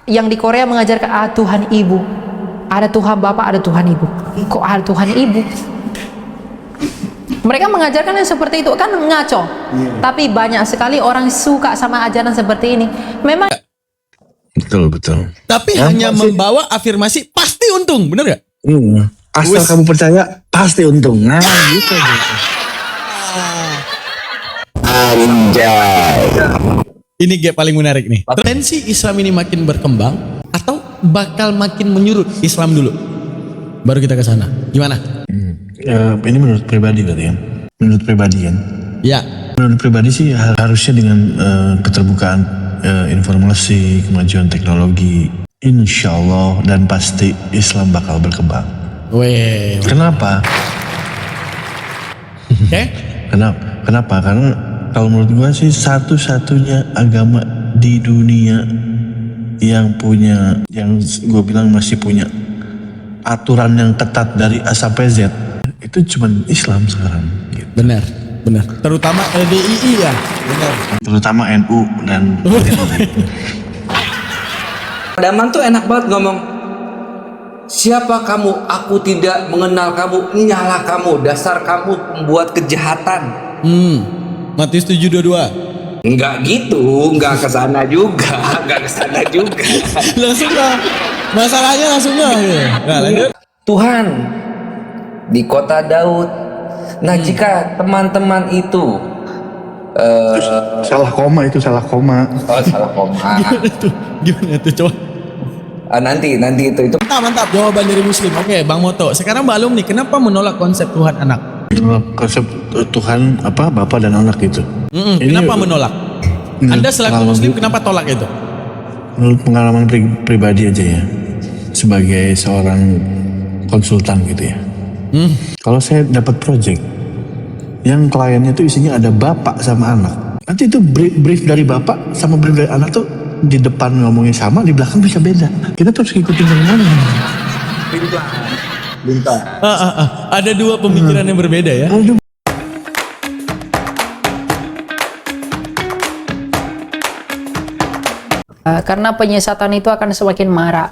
yang di Korea mengajarkan Tuhan Ibu, ada Tuhan Bapak, ada Tuhan Ibu. Kok ada Tuhan Ibu? Mereka mengajarkan yang seperti itu, kan ngaco. Tapi banyak sekali orang suka sama ajaran seperti ini. Memang Betul. Tapi hanya membawa afirmasi pasti untung, bener gak? Asal kamu percaya pasti untung. Nah, gitu aja. Anjay. Ini gap paling menarik nih. Tensi Islam ini makin berkembang atau bakal makin menyurut Islam dulu? Baru kita ke sana. Gimana? Ini menurut pribadi berarti kan? Menurut pribadi kan? Ya. Menurut pribadi sih harusnya dengan keterbukaan informasi, kemajuan teknologi, insya Allah dan pasti Islam bakal berkembang. Weh. Kenapa? Oke. Kenapa? Karena kalau menurut gua sih satu-satunya agama di dunia yang gue bilang masih punya aturan yang ketat dari A sampai Z itu cuma Islam sekarang. Gitu. Benar. Terutama LDII ya. Benar. Terutama NU dan Daman tuh enak banget ngomong, siapa kamu? Aku tidak mengenal kamu. Nyala kamu, dasar kamu membuat kejahatan. Matius 7:22. Enggak gitu, enggak kesana juga. Langsung lah. Masalahnya langsungnya. Nah, lanjut. Tuhan di kota Daud. Nah, jika teman-teman itu salah koma. oh salah koma. Gimana tuh coba? Nanti itu Mantap jawaban dari Muslim. Oke, Bang Moto. Sekarang Mbak Alum nih, kenapa menolak konsep Tuhan anak? konsep Tuhan apa Bapa dan Anak gitu. Kenapa menolak? Anda selaku Muslim kenapa tolak itu? Menurut pengalaman pribadi aja ya, sebagai seorang konsultan gitu ya. Kalau saya dapat project yang kliennya tuh isinya ada bapak sama anak, nanti itu brief dari bapak sama brief dari anak tuh di depan ngomongnya sama, di belakang bisa beda. Kita tuh harus ngikutin yang mana. bintang. Ada dua pemikiran yang berbeda ya. Karena penyesatan itu akan semakin marak.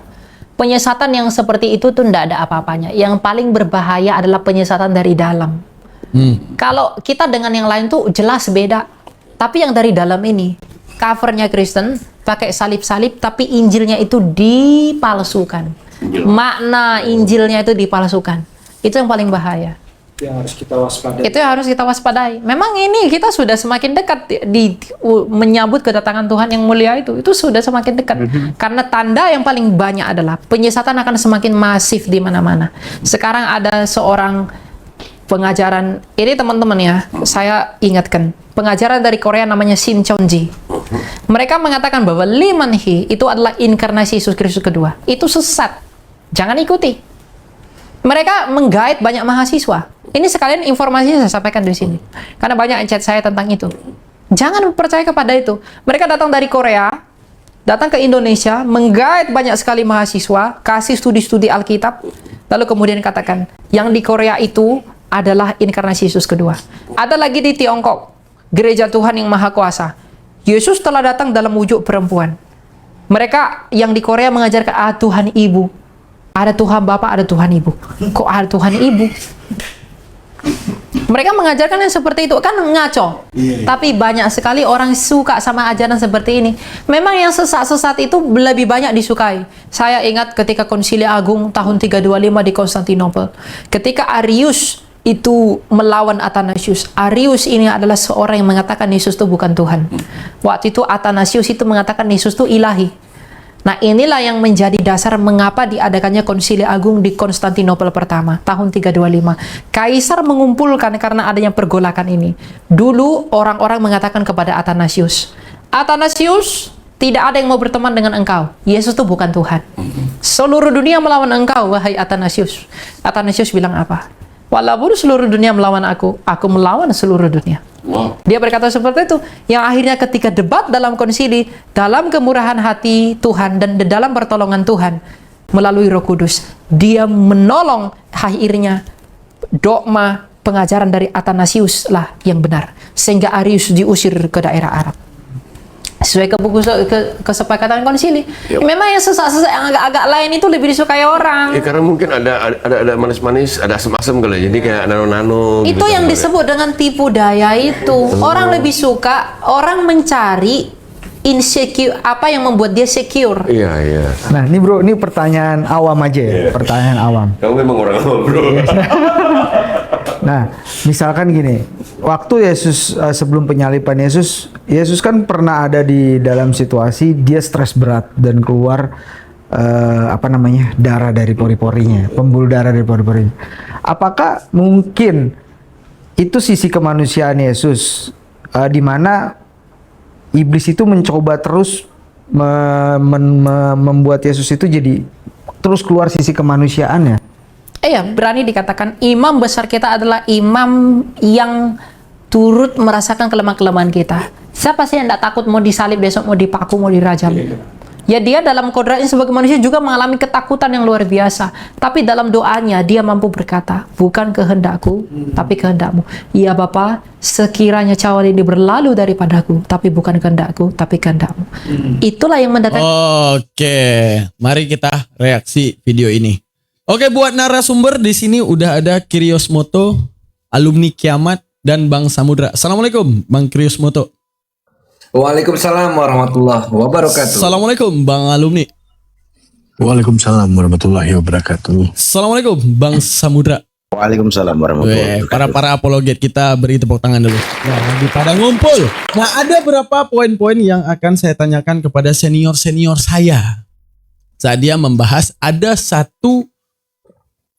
Penyesatan yang seperti itu tuh tidak ada apa-apanya. Yang paling berbahaya adalah penyesatan dari dalam. Kalau kita dengan yang lain tuh jelas beda. Tapi yang dari dalam ini, covernya Kristen, pakai salib-salib, tapi Injilnya itu dipalsukan. Makna Injilnya itu dipalsukan. Itu yang paling bahaya. Yang harus kita waspadai. Itu yang harus kita waspadai. Memang ini kita sudah semakin dekat menyambut kedatangan Tuhan yang mulia itu sudah semakin dekat. Karena tanda yang paling banyak adalah penyesatan akan semakin masif di mana-mana. Sekarang ada seorang pengajaran, ini teman-teman ya, saya ingatkan, pengajaran dari Korea namanya Shin Cheonji. Mereka mengatakan bahwa Lee Man-hee itu adalah inkarnasi Yesus Kristus kedua. Itu sesat. Jangan ikuti. Mereka menggait banyak mahasiswa. Ini sekalian informasinya saya sampaikan di sini. Karena banyak yang chat saya tentang itu. Jangan percaya kepada itu. Mereka datang dari Korea, datang ke Indonesia, menggait banyak sekali mahasiswa, kasih studi-studi Alkitab, lalu kemudian katakan, yang di Korea itu adalah inkarnasi Yesus kedua. Ada lagi di Tiongkok, Gereja Tuhan yang Maha Kuasa. Yesus telah datang dalam wujud perempuan. Mereka yang di Korea mengajarkan, Tuhan Ibu. Ada Tuhan Bapak, ada Tuhan Ibu. Kok ada Tuhan Ibu? Mereka mengajarkan yang seperti itu, kan ngaco. Tapi banyak sekali orang suka sama ajaran seperti ini. Memang yang sesat-sesat itu lebih banyak disukai. Saya ingat ketika Konsili Agung tahun 325 di Konstantinopel. Ketika Arius itu melawan Athanasius. Arius ini adalah seorang yang mengatakan Yesus itu bukan Tuhan. Waktu itu Athanasius itu mengatakan Yesus itu ilahi. Nah, inilah yang menjadi dasar mengapa diadakannya Konsili Agung di Konstantinopel pertama, tahun 325. Kaisar mengumpulkan karena adanya pergolakan ini. Dulu orang-orang mengatakan kepada Athanasius, Athanasius, tidak ada yang mau berteman dengan engkau. Yesus itu bukan Tuhan. Seluruh dunia melawan engkau, wahai Athanasius. Athanasius bilang apa? Walaupun seluruh dunia melawan aku melawan seluruh dunia. Dia berkata seperti itu. Yang akhirnya ketika debat dalam konsili, dalam kemurahan hati Tuhan dan dalam pertolongan Tuhan melalui Roh Kudus, dia menolong akhirnya dogma pengajaran dari Athanasius lah yang benar, sehingga Arius diusir ke daerah Arab. sesuai ke buku kesepakatan konsili. Memang yang sesat-sesat yang agak-agak lain itu lebih disukai orang. Ya karena mungkin ada manis-manis, ada asam-asam kali. Jadi kayak nano-nano. Itu gitu yang kan, disebut dengan tipu daya itu. Orang lebih suka, orang mencari insecure, apa yang membuat dia secure. Iya, iya. Nah, ini bro, ini pertanyaan awam aja ya, pertanyaan awam. Kamu memang orang awam, bro. Nah, misalkan gini, waktu Yesus sebelum penyaliban Yesus kan pernah ada di dalam situasi dia stres berat dan keluar darah dari pori-porinya, pembuluh darah dari pori-porinya. Apakah mungkin itu sisi kemanusiaan Yesus di mana iblis itu mencoba terus membuat Yesus itu jadi terus keluar sisi kemanusiaannya? Iya, berani dikatakan imam besar kita adalah imam yang turut merasakan kelemahan-kelemahan kita. Siapa sih yang tidak takut mau disalib besok, mau dipaku, mau dirajam? Ya dia dalam kodratnya sebagai manusia juga mengalami ketakutan yang luar biasa. Tapi dalam doanya dia mampu berkata, bukan kehendakku, tapi kehendakmu. Ya Bapa, sekiranya cawan ini berlalu daripadaku, tapi bukan kehendakku, tapi kehendakmu. Itulah yang mendatangkan. Oke, mari kita reaksi video ini. Oke, buat narasumber di sini udah ada Kiryosmoto, alumni Kiamat, dan Bang Samudra. Assalamualaikum, Bang Kiryosmoto. Waalaikumsalam warahmatullahi wabarakatuh. Assalamualaikum, Bang alumni. Waalaikumsalam warahmatullahi wabarakatuh. Assalamualaikum, Bang Samudra. Waalaikumsalam warahmatullahi wabarakatuh. Para apologet kita beri tepuk tangan dulu. Nah, lagi pada ngumpul. Nah, ada beberapa poin-poin yang akan saya tanyakan kepada senior-senior saya. Saat dia membahas ada satu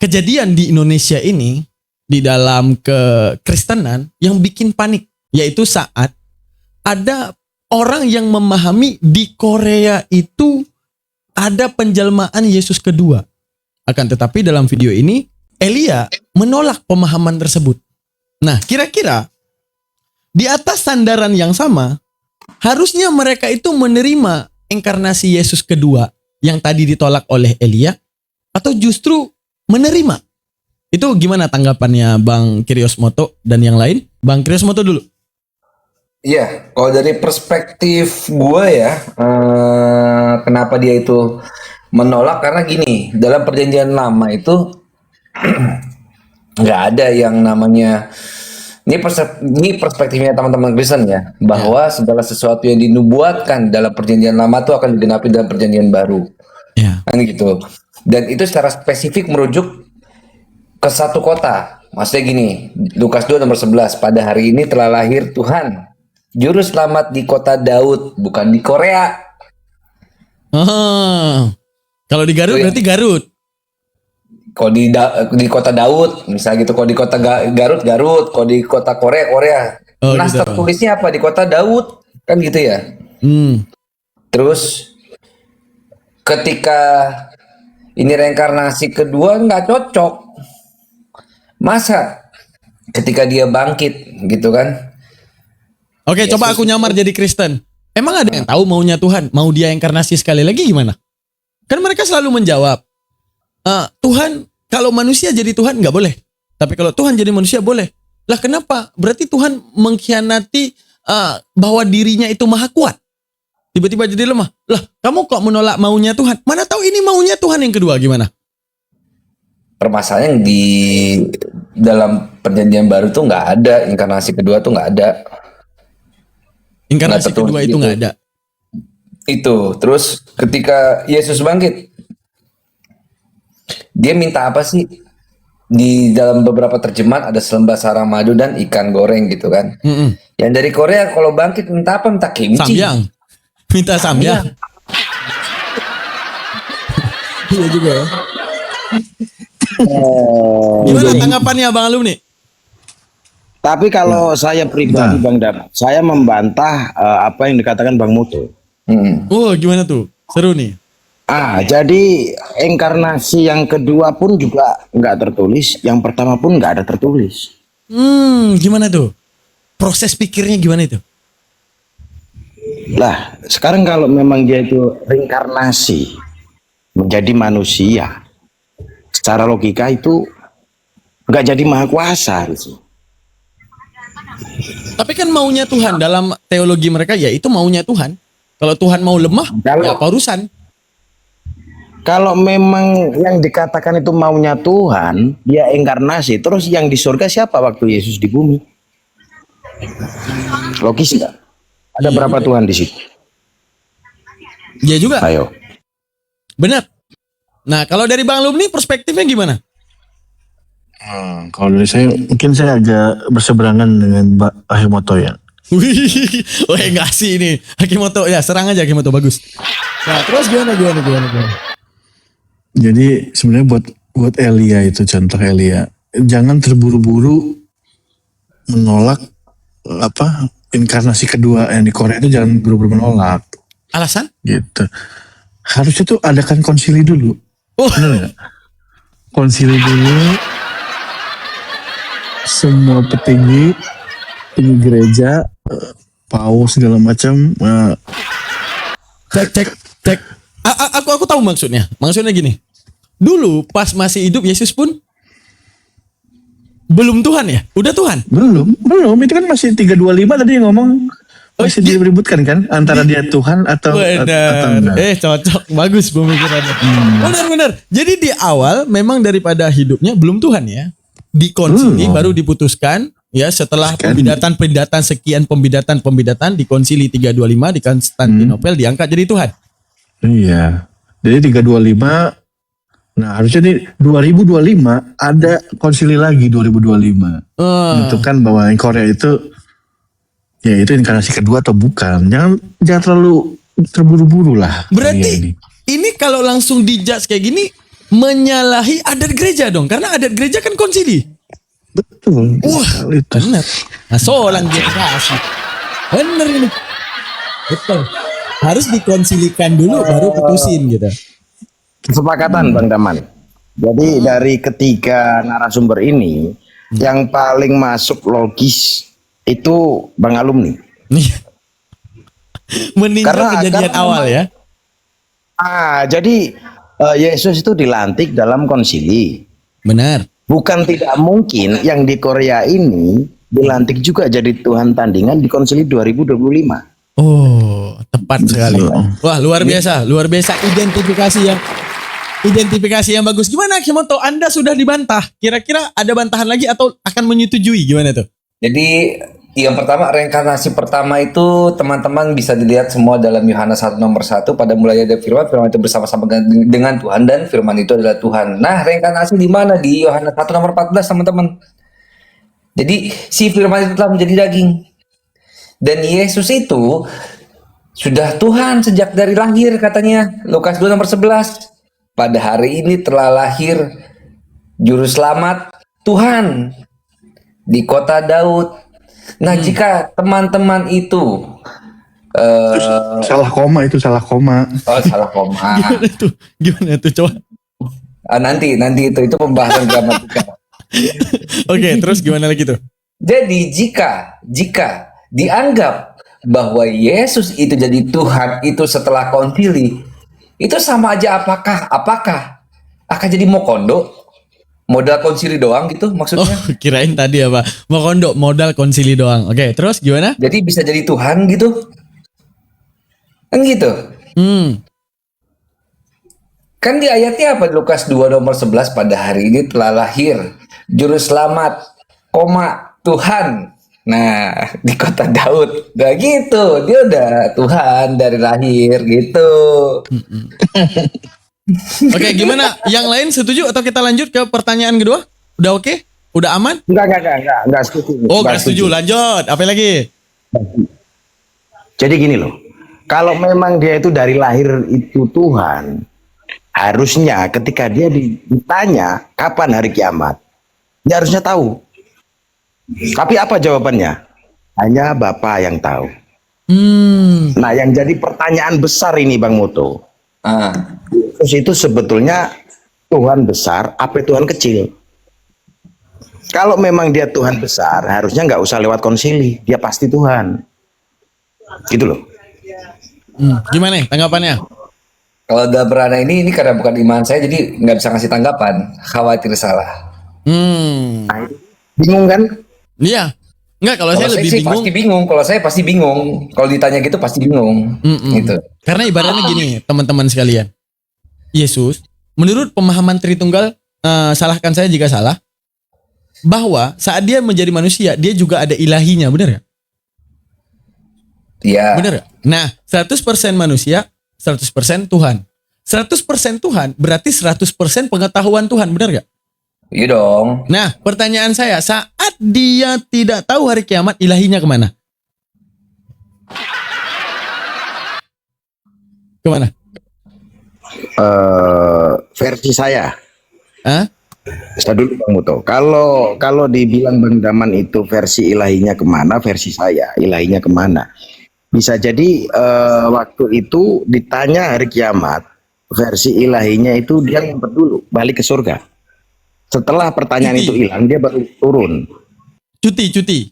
kejadian di Indonesia ini di dalam kekristenan yang bikin panik, yaitu saat ada orang yang memahami di Korea itu ada penjelmaan Yesus kedua. Akan tetapi dalam video ini Elia menolak pemahaman tersebut. Nah, kira-kira di atas sandaran yang sama harusnya mereka itu menerima inkarnasi Yesus kedua yang tadi ditolak oleh Elia, atau justru menerima? Itu gimana tanggapannya Bang Kiryosmoto dan yang lain? Bang Kiryosmoto dulu. Iya, kalau dari perspektif gue ya, kenapa dia itu menolak, karena gini, dalam perjanjian lama itu nggak ada yang namanya, ini perspektifnya teman-teman Kristen ya, bahwa segala sesuatu yang dinubuatkan dalam perjanjian lama itu akan digenapi dalam perjanjian baru. Kan gitu. Dan itu secara spesifik merujuk ke satu kota. Maksudnya gini, Lukas 2 nomor 11, pada hari ini telah lahir Tuhan, Juru Selamat di kota Daud, bukan di Korea. Kalau di Garut berarti Garut. Kalau di kota Daud, misalnya gitu. Kalau di kota Garut, kalau di kota Korea. Nah, gitu. tertulisnya apa? Di kota Daud, kan gitu ya. Terus ketika ini reinkarnasi kedua nggak cocok. Masa ketika dia bangkit gitu kan? Oke, coba aku nyamar jadi Kristen. Emang ada yang tahu maunya Tuhan? Mau dia inkarnasi sekali lagi gimana? Kan mereka selalu menjawab, Tuhan, kalau manusia jadi Tuhan nggak boleh. Tapi kalau Tuhan jadi manusia boleh. Lah kenapa? Berarti Tuhan mengkhianati bahwa dirinya itu maha kuat. Tiba-tiba jadi lemah. Lah, kamu kok menolak maunya Tuhan? Mana tahu ini maunya Tuhan yang kedua, gimana? Permasalahan di dalam perjanjian baru tuh nggak ada, inkarnasi kedua tuh nggak ada. Inkarnasi kedua itu nggak ada. Itu, terus ketika Yesus bangkit, dia minta apa sih? Di dalam beberapa terjemahan ada selembar sarang madu dan ikan goreng gitu kan. Yang dari Korea kalau bangkit minta apa? Minta kimchi. Samyang. Minta samyang. Iya juga ya. Gimana tanggapannya Bang Alumni? Tapi kalau saya pribadi Bang Dam, saya membantah apa yang dikatakan Bang Muto. Oh, gimana tuh? Seru nih. Jadi inkarnasi yang kedua pun juga nggak tertulis, yang pertama pun nggak ada tertulis. Gimana tuh? Proses pikirnya gimana itu? Lah, sekarang kalau memang dia itu reinkarnasi menjadi manusia, secara logika itu nggak jadi maha kuasa harusnya. Tapi kan maunya Tuhan dalam teologi mereka ya itu maunya Tuhan. Kalau Tuhan mau lemah, Kalau- ya apa urusan? Kalau memang yang dikatakan itu maunya Tuhan, dia inkarnasi, terus yang di surga siapa waktu Yesus di bumi? Logis nggak? Ada berapa Tuhan di situ? Dia juga. Ayo. Benar. Nah, kalau dari Bang Lum nih perspektifnya gimana? Kalau dari saya, mungkin saya agak berseberangan dengan Mbak Ahimoto ya. Wih, oh enggak sih ini. Hakimoto, ya serang aja Hakimoto, bagus. Nah, terus gimana? Jadi sebenarnya buat Elia itu, contoh Elia, jangan terburu-buru menolak inkarnasi kedua yang di Korea itu, jangan buru-buru menolak Alasan? gitu. Harusnya tuh adakan konsili dulu. Oh, Bener nggak? Konsili dulu, semua petinggi gereja, paus segala macam. cek. Aku tahu maksudnya. Maksudnya gini. Dulu pas masih hidup Yesus pun belum Tuhan ya? Udah Tuhan. Belum. Itu kan masih 325 tadi yang ngomong. Masih diributkan kan antara dia Tuhan atau Benar. enggak. Cocok. Bagus pemikirannya. Benar. Jadi di awal memang daripada hidupnya belum Tuhan ya. Di konsili baru diputuskan ya setelah pembidatan sekian pembidatan di konsili 325 di Konstantinopel diangkat jadi Tuhan. Iya. Jadi 325. Nah, harusnya di 2025 ada konsili lagi 2025. Menentukan bahwa yang Korea itu ya itu inkarnasi kedua atau bukan. Jangan terlalu terburu-buru lah. Berarti ini kalau langsung dijudge kayak gini menyalahi adat gereja dong, karena adat gereja kan konsili. Betul. Wah, itu. benar. Nah, soalan dia kasih. Bener ini. Betul. Harus dikonsilikan dulu baru putusin gitu. Kesepakatan Bang Daman. Jadi dari ketiga narasumber ini, yang paling masuk logis itu Bang Alum nih. Meninjau kejadian awal ya. Jadi Yesus itu dilantik dalam konsili. Benar. Bukan tidak mungkin yang di Korea ini dilantik juga jadi Tuhan tandingan di konsili 2025. Oh, tepat sekali. Wah, luar biasa identifikasi yang bagus. Gimana Kimoto? Anda sudah dibantah. Kira-kira ada bantahan lagi atau akan menyetujui gimana tuh? Jadi yang pertama, reinkarnasi pertama itu teman-teman bisa dilihat semua dalam Yohanes 1 nomor 1. Pada mulanya ada firman itu bersama-sama dengan Tuhan dan firman itu adalah Tuhan. Nah, reinkarnasi di mana? Di Yohanes 1 nomor 14 teman-teman. Jadi si firman itu telah menjadi daging. Dan Yesus itu sudah Tuhan sejak dari lahir katanya. Lukas 2 nomor 11. Pada hari ini telah lahir Juru Selamat Tuhan di kota Daud. Nah, jika teman-teman itu salah koma. Oh, salah koma. Gimana tuh coba? Nanti itu pembahasan gramatika. Oke, terus gimana lagi tuh? Jadi jika dianggap bahwa Yesus itu jadi Tuhan itu setelah konsili, itu sama aja apakah akan jadi mokondo? Modal konsili doang gitu maksudnya. Oh, kirain tadi apa? Mokondo, modal konsili doang. Oke, terus gimana? Jadi bisa jadi Tuhan gitu. Kan gitu. Kan di ayatnya apa? Lukas 2 nomor 11, pada hari ini telah lahir Juru Selamat, Tuhan. Nah, di kota Daud. Udah gitu. Dia udah Tuhan dari lahir gitu. Oke, gimana? Yang lain setuju atau kita lanjut ke pertanyaan kedua? Udah oke? Udah aman? Enggak setuju. Oh, enggak setuju. Lanjut. Apa lagi? Jadi gini loh. Kalau memang dia itu dari lahir itu Tuhan, harusnya ketika dia ditanya kapan hari kiamat, dia harusnya tahu. Tapi apa jawabannya? Hanya Bapa yang tahu. Nah, yang jadi pertanyaan besar ini Bang Moto. Yesus itu sebetulnya Tuhan besar, apa Tuhan kecil? Kalau memang dia Tuhan besar, harusnya nggak usah lewat konsili, dia pasti Tuhan. Gitu loh. Gimana tanggapannya? Kalau udah berana ini karena bukan iman saya, jadi nggak bisa ngasih tanggapan. Khawatir salah. Bingung kan? Iya. Enggak, kalau saya lebih sih bingung. pasti bingung. Kalau saya pasti bingung. Kalau ditanya gitu pasti bingung. Gitu. Karena ibaratnya gini, teman-teman sekalian. Yesus, menurut pemahaman Tritunggal, salahkan saya jika salah, bahwa saat dia menjadi manusia, dia juga ada ilahinya, benar ya? Iya. Benar ya? Nah, 100% manusia, 100% Tuhan. 100% Tuhan berarti 100% pengetahuan Tuhan, benar gak? Iya dong. Nah, pertanyaan saya, saat dia tidak tahu hari kiamat, ilahinya kemana? Kemana? Versi saya. Hah? Saya dulu Bang Muto. Kalau dibilang Bang Daman itu versi ilahinya kemana, versi saya ilahinya kemana? Bisa jadi waktu itu ditanya hari kiamat, versi ilahinya itu dia ngumpet dulu, balik ke surga. Setelah pertanyaan Cuti. itu hilang, dia baru turun. Cuti. Cuti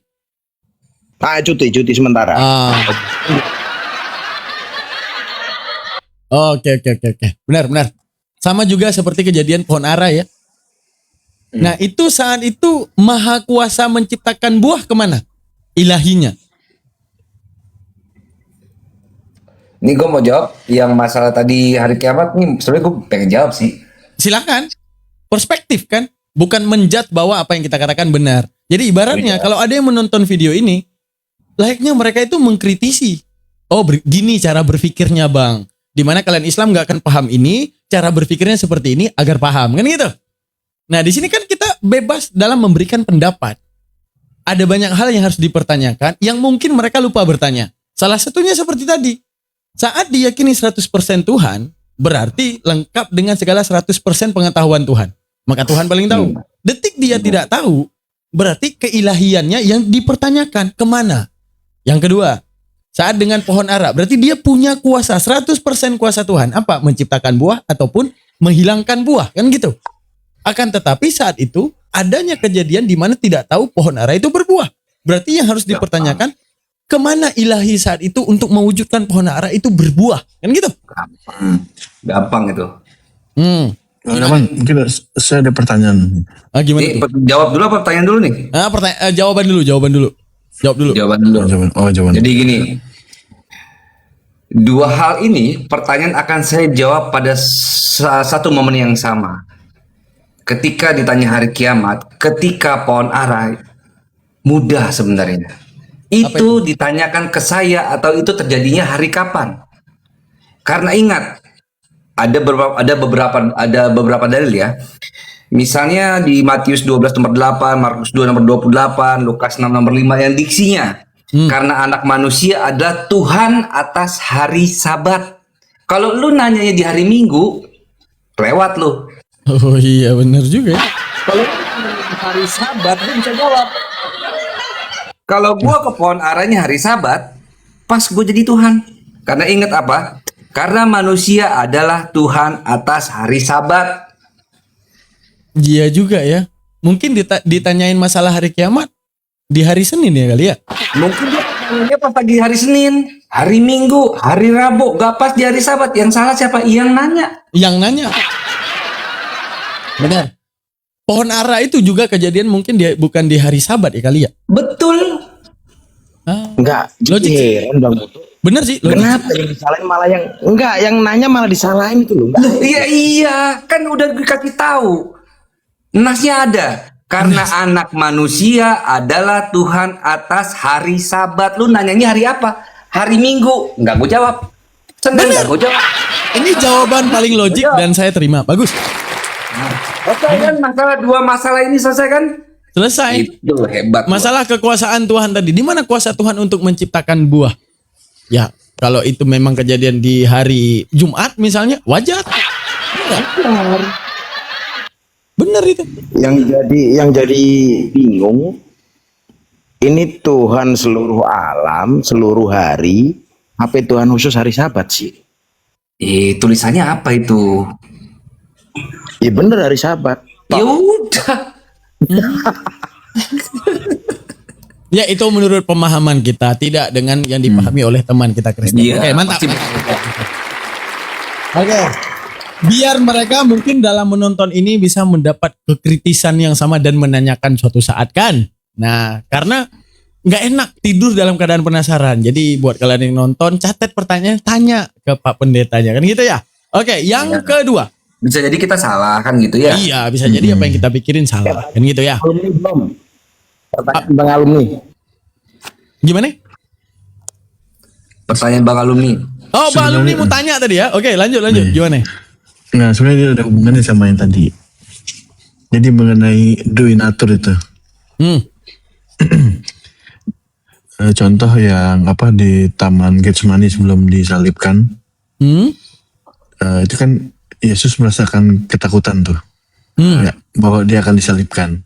sementara. Oke. Benar. Sama juga seperti kejadian pohon ara ya. Nah, itu saat itu Maha Kuasa menciptakan buah kemana? Ilahinya. Ini gue mau jawab yang masalah tadi hari kiamat nih. Sebenarnya gue pengen jawab sih. Silakan. Perspektif kan, bukan menjudge bahwa apa yang kita katakan benar. Jadi ibaratnya kalau ada yang menonton video ini, layaknya mereka itu mengkritisi. Oh, gini cara berpikirnya Bang. Dimana kalian Islam nggak akan paham ini, cara berpikirnya seperti ini agar paham, kan gitu. Nah, di sini kan kita bebas dalam memberikan pendapat. Ada banyak hal yang harus dipertanyakan yang mungkin mereka lupa bertanya. Salah satunya seperti tadi. Saat diyakini 100% Tuhan, berarti lengkap dengan segala 100% pengetahuan Tuhan. Maka Tuhan paling tahu. Detik dia tidak tahu, berarti keilahiannya yang dipertanyakan kemana. Yang kedua, saat dengan pohon ara, berarti dia punya kuasa, 100% kuasa Tuhan. Apa? Menciptakan buah ataupun menghilangkan buah. Kan gitu. Akan tetapi saat itu, adanya kejadian di mana tidak tahu pohon ara itu berbuah. Berarti yang harus dipertanyakan, kemana ilahi saat itu untuk mewujudkan pohon ara itu berbuah. Kan gitu. Gampang itu. Teman, mungkin saya ada pertanyaan. Gimana Ini tuh? jawab dulu apa pertanyaan dulu nih? Jawaban dulu. Jawab dulu. Jawaban dulu. Jawaban. Jadi gini, dua hal ini pertanyaan akan saya jawab pada satu momen yang sama. Ketika ditanya hari kiamat, ketika pohon ara, mudah sebenarnya. Itu ditanyakan ke saya atau itu terjadinya hari kapan? Karena ingat, ada beberapa dalil ya. Misalnya di Matius 12 nomor 8, Markus 2 nomor 28, Lukas 6 nomor 5 yang diksinya. Karena anak manusia adalah Tuhan atas hari Sabat. Kalau lu nanyanya di hari Minggu, lewat lu. Oh iya benar juga ya. Kalau hari Sabat, lu bisa jawab. Kalau gua ke pohon aranya hari Sabat, pas gua jadi Tuhan. Karena ingat apa? Karena manusia adalah Tuhan atas hari Sabat. Iya juga ya. Mungkin ditanyain masalah hari kiamat di hari Senin ya kali ya. Mungkin dia pas pagi hari Senin, hari Minggu, hari Rabu, gak pas di hari Sabat. Yang salah siapa? Yang nanya. Yang nanya. Benar. Pohon ara itu juga kejadian mungkin dia bukan di hari Sabat ya kali ya. Betul. Enggak, Logik. heran Bang Muto. Bener sih. Logik. Kenapa yang disalahin malah yang nanya malah disalahin itu loh. Iya, kan udah dikasih tahu. Nasnya ada. Karena anak manusia adalah Tuhan atas hari Sabat. Lu nanyanya hari apa? Hari Minggu. Nggak gue jawab. Senin nggak gue jawab. Ini jawaban paling logik dan saya terima. Bagus. Oke kan dua masalah ini selesai kan? Selesai. Itu hebat. Masalah kekuasaan Tuhan tadi. Di mana kuasa Tuhan untuk menciptakan buah? Ya, kalau itu memang kejadian di hari Jumat misalnya, wajar. Bener itu. Yang jadi bingung ini Tuhan seluruh alam, seluruh hari, apa Tuhan khusus hari Sabat sih? Tulisannya apa itu? Ya bener hari Sabat. Ya udah. Ya itu menurut pemahaman kita, tidak dengan yang dipahami oleh teman kita Kristen. Iya, Oke, mantap. pasti. Oke. Biar mereka mungkin dalam menonton ini bisa mendapat kekritisan yang sama dan menanyakan suatu saat kan. Nah, karena nggak enak tidur dalam keadaan penasaran. Jadi buat kalian yang nonton, catat pertanyaan, tanya ke Pak Pendetanya kan gitu ya. Oke, yang kedua. Bisa jadi kita salah kan gitu ya. Iya, bisa jadi apa yang kita pikirin salah kan gitu ya. Alumni belum. Pertanyaan Bang alumni. Gimana? Pertanyaan Bang alumni. Oh, Bang Alumni mau tanya tadi ya. Oke, lanjut. Gimana? Nah, sebenarnya dia ada hubungannya sama yang tadi. Jadi mengenai doinatur itu. Contoh yang di Taman Getsemani sebelum disalibkan. Itu kan Yesus merasakan ketakutan tuh. Ya, bahwa dia akan disalibkan.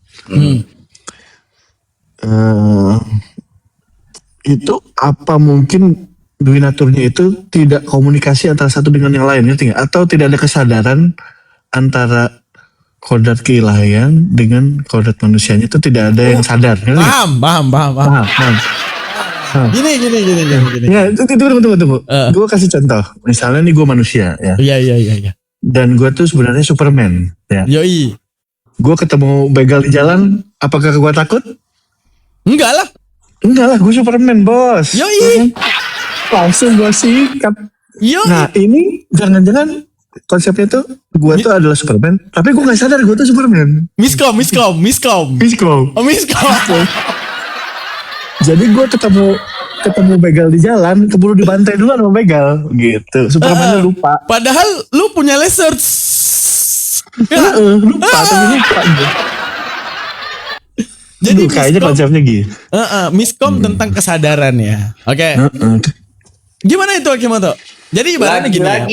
Itu apa mungkin doinaturnya itu tidak komunikasi antara satu dengan yang lain, ngerti nggak? Atau tidak ada kesadaran antara kodrat keilahian dengan kodrat manusianya, itu tidak ada yang sadar. Ngerti nggak? Paham. Gini. Ya, tunggu. Gue kasih contoh. Misalnya nih gue manusia ya. Iya. Dan gue tuh sebenarnya Superman ya. Yoi. Gue ketemu begal di jalan, apakah gue takut? Enggak lah. Gue Superman, bos. Yoi. Langsung gue sikat. Yoi. Nah ini jangan-jangan konsepnya tuh gue tuh adalah Superman, tapi gue nggak sadar gue tuh Superman. Miskom. Oh, miskom. Jadi gue ketemu begal di jalan, keburu dibantai dulu sama begal, gitu. Superman lupa. Padahal lu punya laser. Lupa, tapi lupa. Jadi kayaknya konsepnya gitu. miskom tentang kesadaran ya. Oke. Gimana itu Akimoto? Jadi ibaratnya gini ya.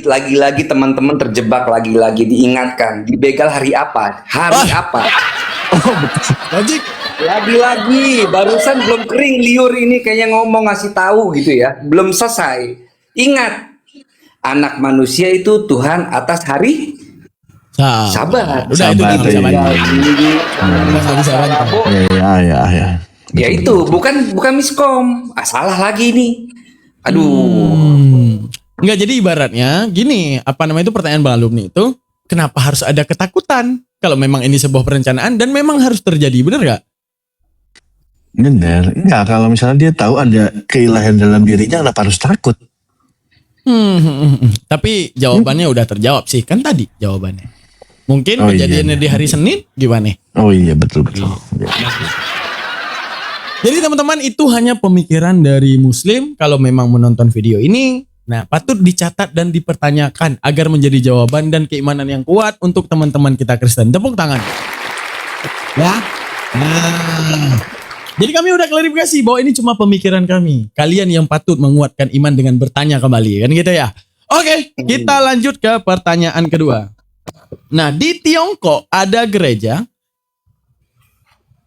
Lagi-lagi teman-teman terjebak, lagi-lagi diingatkan. Dibegal hari apa? Apa? Logik. Lagi-lagi barusan belum kering liur ini kayaknya ngomong ngasih tahu gitu ya. Belum selesai. Ingat, anak manusia itu Tuhan atas hari sabar. Udah itu Sabar, bisa iya. Ya. Ya itu bukan miskom. Salah lagi nih. Aduh. Enggak, jadi ibaratnya gini, itu pertanyaan Bang Alumni itu, kenapa harus ada ketakutan kalau memang ini sebuah perencanaan dan memang harus terjadi, bener gak? Bener. Enggak, kalau misalnya dia tahu ada keilahian dalam dirinya, kenapa harus takut? Tapi jawabannya udah terjawab sih, kan tadi jawabannya. Mungkin kejadiannya di hari Senin gimana? Oh iya, betul. Jadi teman-teman, itu hanya pemikiran dari Muslim. Kalau memang menonton video ini, nah patut dicatat dan dipertanyakan agar menjadi jawaban dan keimanan yang kuat untuk teman-teman kita Kristen. Tepuk tangan. Ya. Nah. Jadi kami udah klarifikasi bahwa ini cuma pemikiran kami. Kalian yang patut menguatkan iman dengan bertanya kembali, kan gitu ya. Oke, kita lanjut ke pertanyaan kedua. Nah, di Tiongkok ada gereja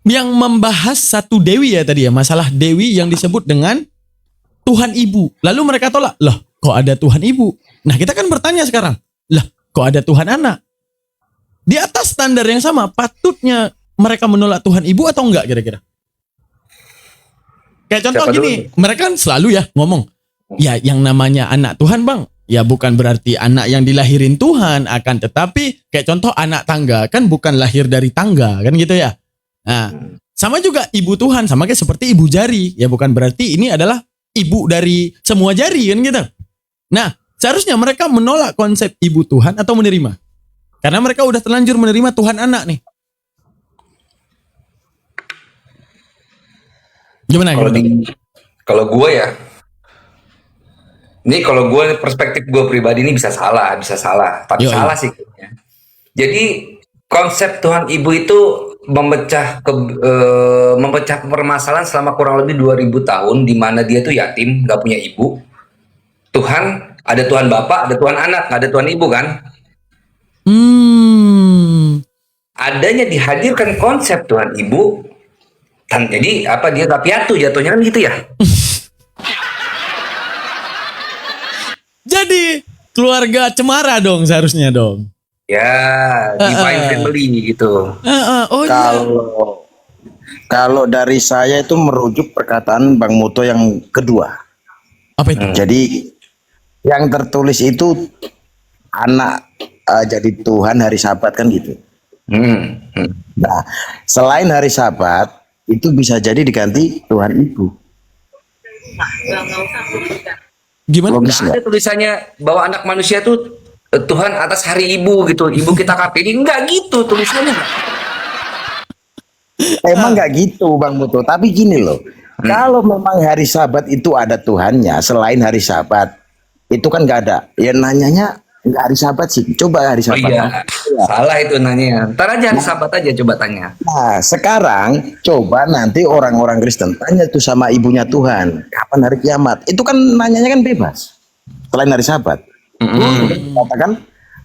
yang membahas satu dewi ya tadi ya, masalah dewi yang disebut dengan Tuhan Ibu. Lalu mereka tolak, loh kok ada Tuhan Ibu? Nah kita kan bertanya sekarang, lah kok ada Tuhan Anak? Di atas standar yang sama, patutnya mereka menolak Tuhan Ibu atau enggak kira-kira? Kayak contoh gini, mereka kan selalu ya ngomong, ya yang namanya anak Tuhan bang, ya bukan berarti anak yang dilahirin Tuhan, akan tetapi kayak contoh anak tangga kan bukan lahir dari tangga, kan gitu ya. Nah, sama juga ibu Tuhan, sama kayak seperti ibu jari, ya bukan berarti ini adalah ibu dari semua jari, kan gitu. Nah, seharusnya mereka menolak konsep ibu Tuhan atau menerima, karena mereka udah terlanjur menerima Tuhan anak nih. Gimana? Kalau gue ya, ini kalau gue perspektif gue pribadi ini bisa salah, tapi salah sih. Jadi konsep Tuhan Ibu itu memecah permasalahan selama kurang lebih 2000 tahun, di mana dia tuh yatim, nggak punya ibu. Tuhan, ada Tuhan Bapa, ada Tuhan Anak, nggak ada Tuhan Ibu kan? Adanya dihadirkan konsep Tuhan Ibu, dan jadi apa dia tapiatu jatuhnya kan gitu ya? Jadi keluarga cemara dong seharusnya dong. Ya, divine family gitu. Kalau dari saya itu merujuk perkataan Bang Muto yang kedua. Apa itu? Jadi yang tertulis itu anak jadi Tuhan hari Sabat kan gitu. Nah, selain hari Sabat, itu bisa jadi diganti Tuhan Ibu. Gimana? Logis Nggak ada nggak? tulisannya bahwa anak manusia itu Tuhan atas hari ibu gitu. Ibu kita KPI. Enggak gitu tulisannya. Emang nggak gitu Bang Muto, tapi gini loh, kalau memang hari Sabat itu ada Tuhannya selain hari Sabat, itu kan nggak ada. Ya nanyanya nggak hari Sabat sih, coba hari Oh Sabat. iya, salah itu nanya. Ntar aja hari Sabat aja coba tanya. Nah sekarang coba nanti orang-orang Kristen tanya tuh sama ibunya Tuhan, kapan hari kiamat? Itu kan nanyanya kan bebas, selain hari Sabat. Katakan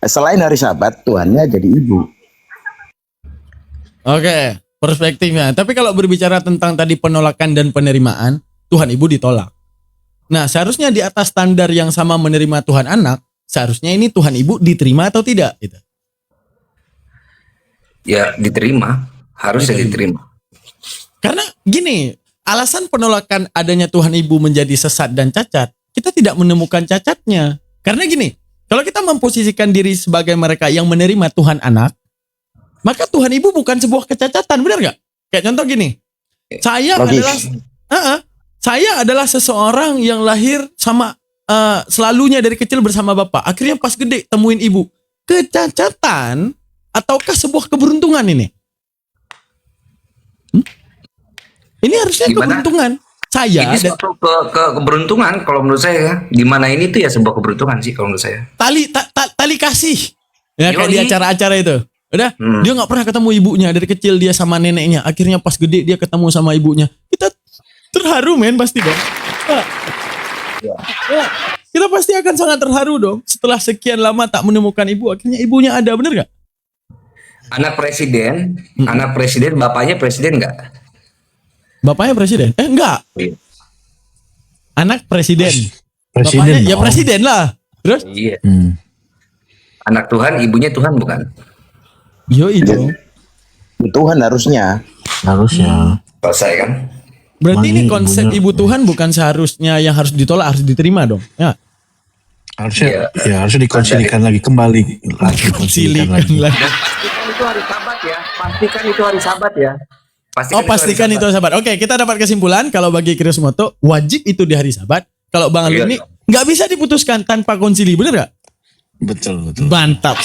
selain hari Sabat Tuhannya jadi ibu. Oke, perspektifnya. Tapi kalau berbicara tentang tadi penolakan dan penerimaan, Tuhan Ibu ditolak. Nah, seharusnya di atas standar yang sama menerima Tuhan anak, seharusnya ini Tuhan Ibu diterima atau tidak? Gitu. Ya diterima, harusnya diterima. Karena gini, alasan penolakan adanya Tuhan Ibu menjadi sesat dan cacat, kita tidak menemukan cacatnya. Karena gini, kalau kita memposisikan diri sebagai mereka yang menerima Tuhan anak, maka Tuhan Ibu bukan sebuah kecacatan, benar gak? Kayak contoh gini, saya Logis. saya adalah seseorang yang lahir sama selalunya dari kecil bersama bapak. Akhirnya pas gede temuin ibu. Kecacatan ataukah sebuah keberuntungan ini? Ini harusnya Gimana? keberuntungan. Saya Ini suatu keberuntungan kalau menurut saya ya. Di mana ini tuh ya sebuah keberuntungan sih kalau menurut saya. tali kasih. Ya kayak Yoi. di acara-acara itu. Udah, dia nggak pernah ketemu ibunya dari kecil, dia sama neneknya. Akhirnya pas gede dia ketemu sama ibunya. Kita terharu men pasti dong. Ya, kita pasti akan sangat terharu dong. Setelah sekian lama tak menemukan ibu, akhirnya ibunya ada, bener gak? Anak presiden, bapaknya presiden nggak? Bapaknya presiden? Enggak. Anak presiden. Presiden Bapaknya ya dong. presiden lah. Terus? Iya. Anak Tuhan, ibunya Tuhan bukan? Yo itu. Tuhan harusnya. Harusnya. Selesai kan? Berarti ini Makanya konsep ibunya- ibu Tuhan bukan seharusnya yang harus ditolak, harus diterima dong. Ya. Harusnya harusnya dikonsilikan lagi kembali. Silikan lagi. Pastikan itu hari Sabat ya. Pastikan itu hari Sabat ya. Pastikan itu Sabat. Oke, kita dapat kesimpulan kalau bagi Krismoto wajib itu di hari Sabat. Kalau Bang Alwi Iya ini dong. nggak bisa diputuskan tanpa konsili, bener gak? Betul, betul. Mantap.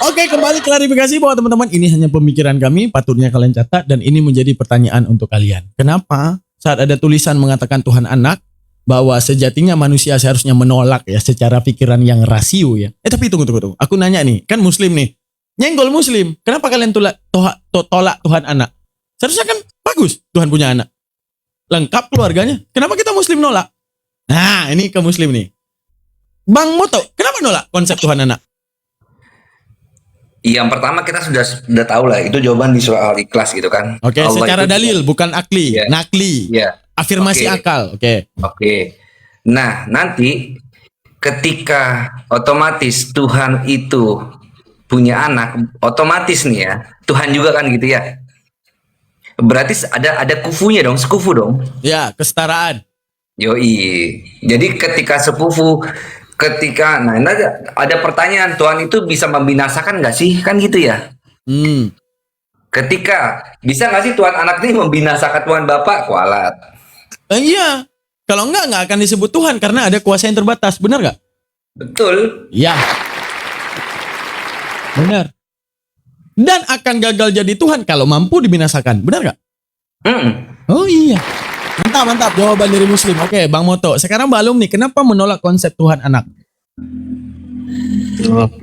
Oke, kembali klarifikasi bahwa teman-teman ini hanya pemikiran kami, patutnya kalian catat dan ini menjadi pertanyaan untuk kalian. Kenapa saat ada tulisan mengatakan Tuhan anak bahwa sejatinya manusia seharusnya menolak ya secara pikiran yang rasio ya. Tapi tunggu. Aku nanya nih, kan muslim nih. Nyenggol muslim. Kenapa kalian tolak Tuhan anak? Seharusnya kan bagus Tuhan punya anak. Lengkap keluarganya. Kenapa kita muslim nolak? Nah, ini ke muslim nih. Bang Moto, kenapa nolak konsep Tuhan anak? Yang pertama kita sudah tahu lah itu jawaban di surah Al-Ikhlas gitu kan. Oke, Allah secara itu- dalil bukan akli, Iya. nakli, Iya. afirmasi Oke. akal. Oke. Oke. Nah, nanti ketika otomatis Tuhan itu punya anak, otomatis nih ya, Tuhan juga kan gitu ya. Berarti ada kufunya dong, sekufu dong. Ya, kesetaraan. Yoi. Jadi ketika nah ini ada pertanyaan, Tuhan itu bisa membinasakan nggak sih? Kan gitu ya. Ketika bisa nggak sih Tuhan anak ini membinasakan Tuhan Bapak? Kualat. Iya. Kalau enggak akan disebut Tuhan karena ada kuasa yang terbatas. Benar nggak? Betul. Ya. Benar. Dan akan gagal jadi Tuhan kalau mampu dibinasakan. Benar nggak? Oh iya. Mantap jawaban dari muslim. Oke, Bang Moto. Sekarang Mbak Alum nih, kenapa menolak konsep Tuhan anak?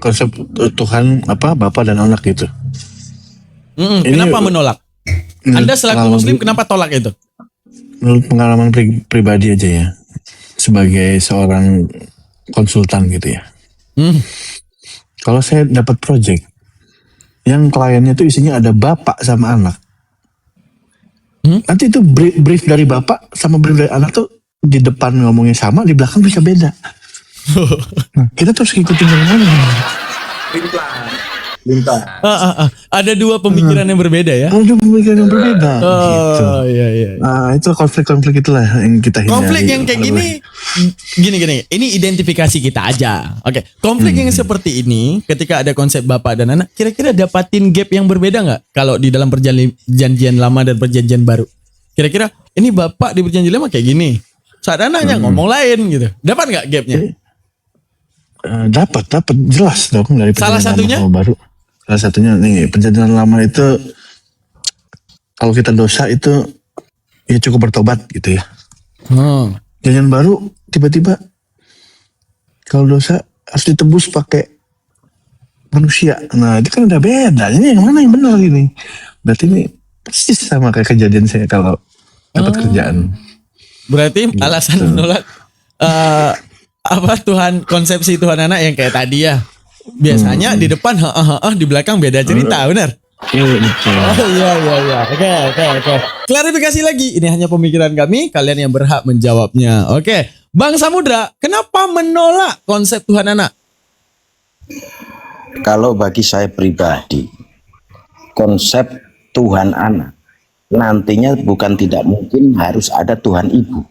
Konsep Tuhan apa Bapak dan anak gitu. Ini- Kenapa menolak? Anda selaku pengalaman muslim kenapa tolak itu? Menurut pengalaman pribadi aja ya, sebagai seorang konsultan gitu ya. Kalau saya dapat project yang kliennya itu isinya ada bapak sama anak, nanti itu brief dari bapak sama brief dari anak tuh di depan ngomongnya sama, di belakang bisa beda. Nah, kita terus ikutin yang mana? Ada dua pemikiran yang berbeda ya. Ada pemikiran yang berbeda. Gitu. Oh iya. Nah, itu konflik-konflik itulah yang kita hindari. Konflik yang kayak gini. Ini identifikasi kita aja. Oke, konflik yang seperti ini, ketika ada konsep bapak dan anak, kira-kira dapatin gap yang berbeda nggak? Kalau di dalam perjanjian lama dan perjanjian baru, kira-kira ini bapak di perjanjian lama kayak gini, saat anaknya ngomong lain gitu, dapat nggak gapnya? Dapat jelas dong dari Salah perjanjian satunya? lama sama baru. Salah satunya nih, perjanjian lama itu kalau kita dosa itu ya cukup bertobat gitu ya. Perjanjian baru tiba-tiba kalau dosa harus ditebus pakai manusia. Nah itu kan udah beda. Ini yang mana yang benar ini? Berarti ini persis sama kayak kejadian saya kalau dapat kerjaan. Berarti alasan menolak Tuhan, konsepsi Tuhan anak yang kayak tadi ya. Biasanya di depan di belakang beda cerita, benar? Iya. Oke. Klarifikasi lagi, ini hanya pemikiran kami, kalian yang berhak menjawabnya. Oke. Bang Samudra, kenapa menolak konsep Tuhan anak? Kalau bagi saya pribadi, konsep Tuhan anak nantinya bukan tidak mungkin harus ada Tuhan ibu.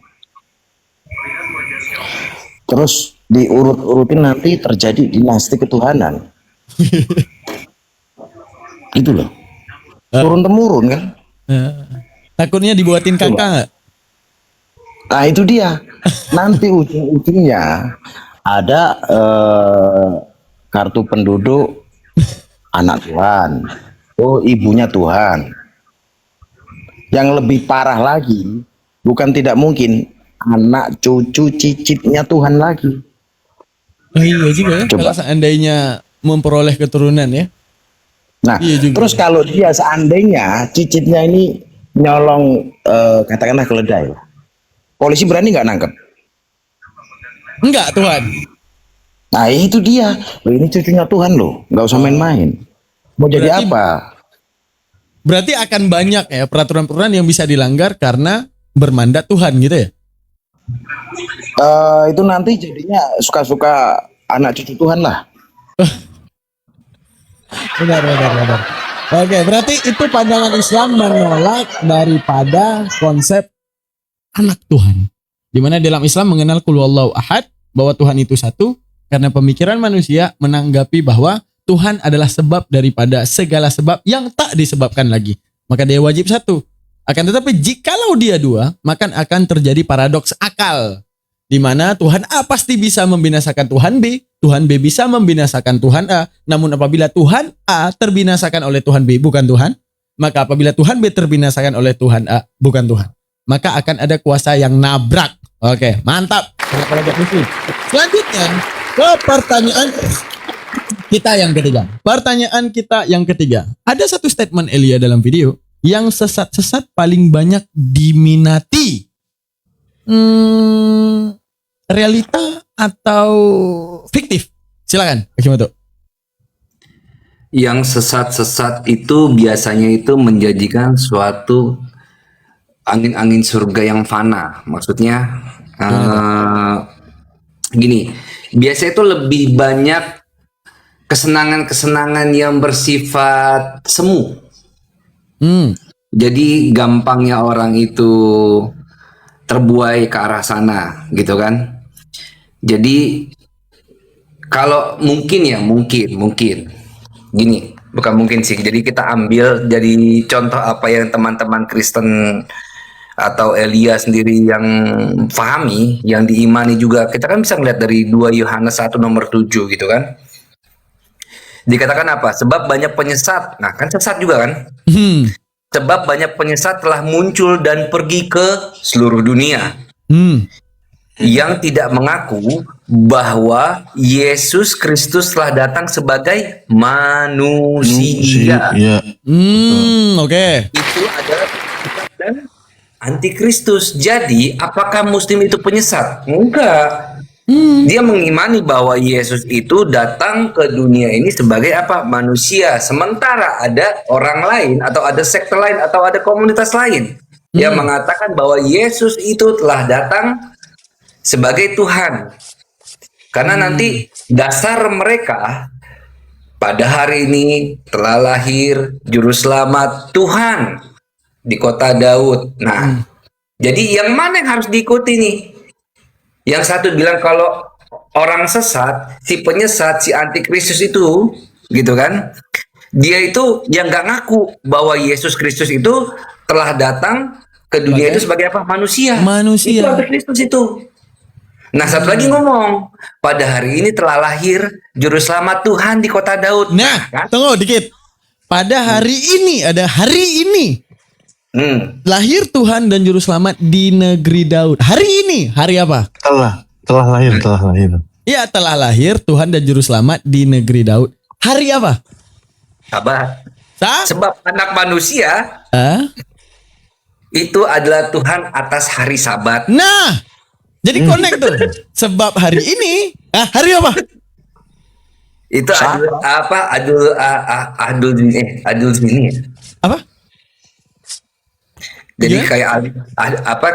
Terus diurut-urutin nanti terjadi dinasti ketuhanan. Gitu loh. Turun temurun kan. Takutnya dibuatin kakak nggak? Nah itu dia. Nanti ujung-ujungnya ada kartu penduduk anak Tuhan. Oh ibunya Tuhan. Yang lebih parah lagi, bukan tidak mungkin anak cucu cicitnya Tuhan lagi. Oh iya juga ya. Coba. Kalau seandainya memperoleh keturunan ya. Nah, Iya juga. terus kalau dia seandainya cicitnya ini nyolong katakanlah keledai, polisi berani nggak nangkep? Enggak Tuhan. Nah itu dia, loh, ini cucunya Tuhan loh, nggak usah main-main. Mau jadi Berarti- apa? Berarti akan banyak ya peraturan-peraturan yang bisa dilanggar karena bermandat Tuhan gitu ya. Itu nanti jadinya suka-suka anak cucu Tuhan lah. Benar. Oke, berarti itu pandangan Islam menolak daripada konsep anak Tuhan. Dimana dalam Islam mengenal qul huwallahu ahad, bahwa Tuhan itu satu, karena pemikiran manusia menanggapi bahwa Tuhan adalah sebab daripada segala sebab yang tak disebabkan lagi. Maka dia wajib satu. Akan tetapi jikalau dia dua, maka akan terjadi paradoks akal. Di mana Tuhan A pasti bisa membinasakan Tuhan B, Tuhan B bisa membinasakan Tuhan A. Namun apabila Tuhan A terbinasakan oleh Tuhan B bukan Tuhan, maka apabila Tuhan B terbinasakan oleh Tuhan A bukan Tuhan, maka akan ada kuasa yang nabrak. Oke, mantap. Selanjutnya ke pertanyaan kita yang ketiga. Pertanyaan kita yang ketiga. Ada satu statement Elia dalam video yang sesat-sesat paling banyak diminati. Realita atau fiktif? Silakan, Akimoto. Yang sesat-sesat itu biasanya itu menjadikan suatu angin-angin surga yang fana. Maksudnya gini, biasanya itu lebih banyak kesenangan-kesenangan yang bersifat semu. Jadi gampangnya orang itu terbuai ke arah sana, gitu kan? Jadi kalau mungkin gini, bukan mungkin sih. Jadi kita ambil dari contoh apa yang teman-teman Kristen atau Elia sendiri yang pahami, yang diimani juga. Kita kan bisa melihat dari 2 Yohanes 1 nomor 7 gitu kan. Dikatakan apa? Sebab banyak penyesat. Nah, kan sesat juga kan? Sebab banyak penyesat telah muncul dan pergi ke seluruh dunia. Yang tidak mengaku bahwa Yesus Kristus telah datang sebagai manusia. Iya. Oke. Itu adalah penyesat dan antikristus. Jadi, apakah Muslim itu penyesat? Enggak. Dia mengimani bahwa Yesus itu datang ke dunia ini sebagai apa? Manusia. Sementara ada orang lain atau ada sekte lain atau ada komunitas lain yang mengatakan bahwa Yesus itu telah datang sebagai Tuhan. Karena nanti dasar mereka pada hari ini telah lahir juru selamat Tuhan di kota Daud. Nah, jadi yang mana yang harus diikuti nih? Yang satu bilang kalau orang sesat, si penyesat, si antikristus itu, gitu kan? Dia itu yang nggak ngaku bahwa Yesus Kristus itu telah datang ke dunia itu sebagai apa? Manusia. Manusia. Itu antikristus itu. Nah, satu lagi ngomong, pada hari ini telah lahir juru selamat Tuhan di kota Daud. Nah, kan? tunggu dikit. Pada hari ini, ada hari ini. Lahir Tuhan dan juru selamat di negeri Daud. Hari ini, hari apa? Telah lahir. Iya, telah lahir Tuhan dan juru selamat di negeri Daud. Hari apa? Sabar. Sa? Sebab anak manusia itu adalah Tuhan atas hari Sabat. Nah, jadi connect tuh. Sebab hari ini, hari apa? Itu adul ini. Apa? Jadi Iya? kayak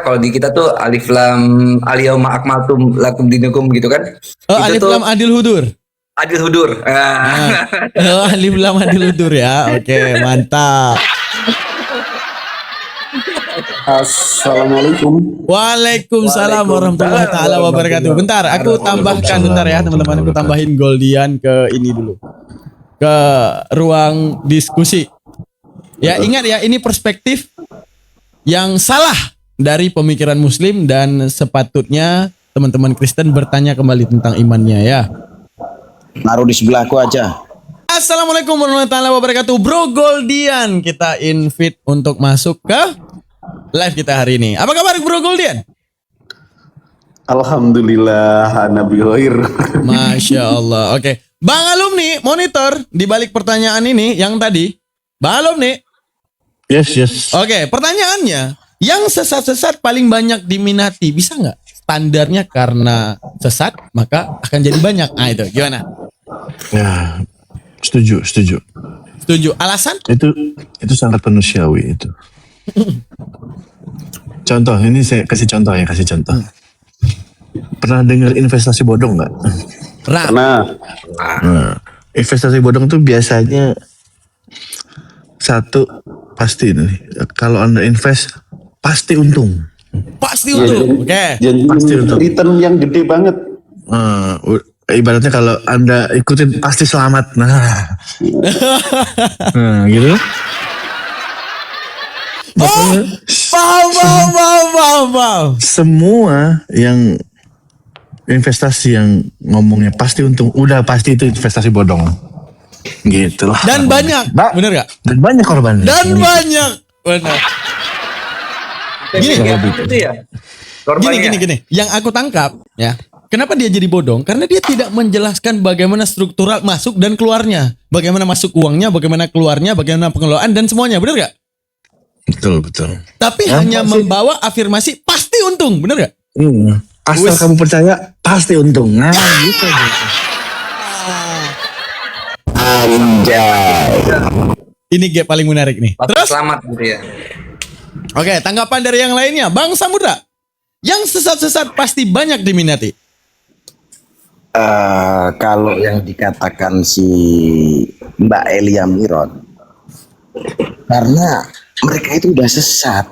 kalau di kita tuh alif lam al-yauma akmaltum lakum dinakum gitu kan? Oh, Itu alif tuh lam adil hudur. adil hudur. Oh, alif lam adil hudur ya. Oke, mantap. Assalamualaikum. Waalaikumsalam warahmatullahi taala wabarakatuh. Bentar, aku tambahkan bentar ya teman-teman. Aku tambahin Goldian ke ini dulu. Ke ruang diskusi. Ya, ingat ya, ini perspektif yang salah dari pemikiran Muslim dan sepatutnya teman-teman Kristen bertanya kembali tentang imannya ya. Naruh di sebelahku aja. Assalamualaikum warahmatullahi wabarakatuh. Bro Goldian, kita invite untuk masuk ke live kita hari ini. Apa kabar Bro Goldian? Alhamdulillah, Nabi Khair. Masya Allah. Oke, Bang Alumni monitor di balik pertanyaan ini yang tadi. Bang Alumni. Yes. Oke, pertanyaannya, yang sesat-sesat paling banyak diminati, bisa nggak? Standarnya karena sesat maka akan jadi banyak. Nah itu gimana? Ya, setuju. Setuju. Alasan? Itu sangat manusiawi itu. Contoh, ini saya kasih contoh. Pernah dengar investasi bodong nggak? Karena Nah, investasi bodong tuh biasanya satu pasti nih, kalau Anda invest pasti untung. Pasti untung. Oke. janji Pasti untuk- return yang gede banget. Ibaratnya kalau Anda ikutin pasti selamat. Nah, gitu. Paham. Semua yang investasi yang ngomongnya pasti untung, udah pasti itu investasi bodong. Gitu lah. Dan banyak, bener gak? Dan banyak korbannya. Dan banyak, bener. Gini, Itu ya. Korbannya. gini. Yang aku tangkap, ya. Kenapa dia jadi bodong? Karena dia tidak menjelaskan bagaimana struktural masuk dan keluarnya, bagaimana masuk uangnya, bagaimana keluarnya, bagaimana pengelolaan dan semuanya, bener gak? Betul. Tapi hanya membawa afirmasi pasti untung, bener gak? Asal kamu percaya pasti untung. Nah, gitu. Ini gap paling menarik nih. Pasti Terus, selamat gitu ya. oke, tanggapan dari yang lainnya, Bang Samudra. Yang sesat-sesat pasti banyak diminati. Kalau yang dikatakan si Mbak Elia Miron, karena mereka itu udah sesat,